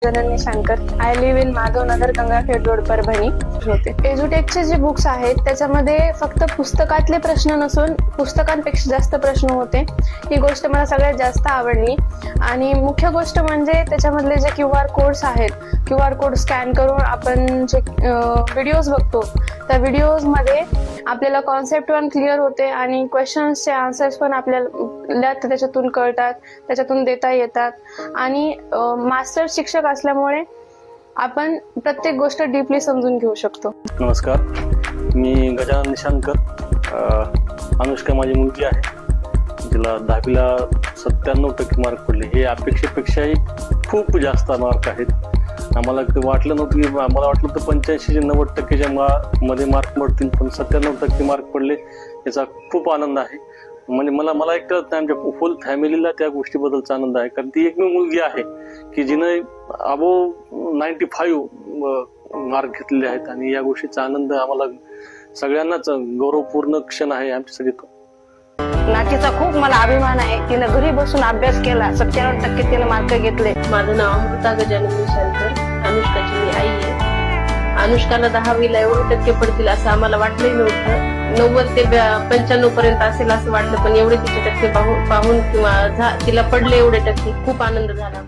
Gajanan Nishankar. I live in Madhavnagar, Gangakhed road, Parbhani होते. एज्युटेकचे जे बुक्स आहेत त्याच्यामध्ये फक्त पुस्तकातले प्रश्न नसून पुस्तकांपेक्षा जास्त प्रश्न होते. ही गोष्ट मला सगळ्यात जास्त आवडली. आणि मुख्य गोष्ट म्हणजे त्याच्यामधले जे QR कोड्स आहेत, QR कोड स्कॅन करून आपण जे व्हिडिओज बघतो त्या व्हिडिओज मध्ये आपल्याला कॉन्सेप्ट पण क्लिअर होते आणि क्वेश्चन्सचे आन्सर्स पण आपल्याला त्याच्यातून कळतात, त्याच्यातून देता येतात. आणि मास्टर शिक्षक असल्यामुळे आपण प्रत्येक गोष्ट डीपली समजून घेऊ शकतो. नमस्कार, मी गजानन निशांकर. अनुष्का माझी मुलगी आहे, तिला 10वीला 97% मार्क पडले. हे अपेक्षेपेक्षाही खूप जास्त मार्क आहेत. आम्हाला वाटलं नव्हतं की मला वाटलं तर 85-90% मध्ये मार्क पडतील, पण 97% मार्क पडले. याचा खूप आनंद आहे. म्हणजे मला एकटं नाही, आमच्या होल फॅमिलीला त्या गोष्टीबद्दलचा आनंद आहे. कारण ती एकमेव मुलगी आहे की जिने अबोव 95 मार्क घेतलेले आहेत. आणि या गोष्टीचा आनंद आम्हाला सगळ्यांनाच गौरवपूर्ण क्षण आहे आमच्यासाठी तो. नातीचा खूप मला अभिमान आहे. तिनं घरी बसून अभ्यास केला, 97% तिनं मार्क घेतले. माझं नाव अमृता गजानन निशांकर. अनुष्काची मी आई आहे. अनुष्काला 10वीला एवढे टक्के पडतील असं आम्हाला वाटलंही नव्हतं. 90 ते 95 पर्यंत असेल असं वाटलं, पण एवढे तिचे टक्के पाहून किंवा तिला पडले एवढे टक्के खूप आनंद झाला.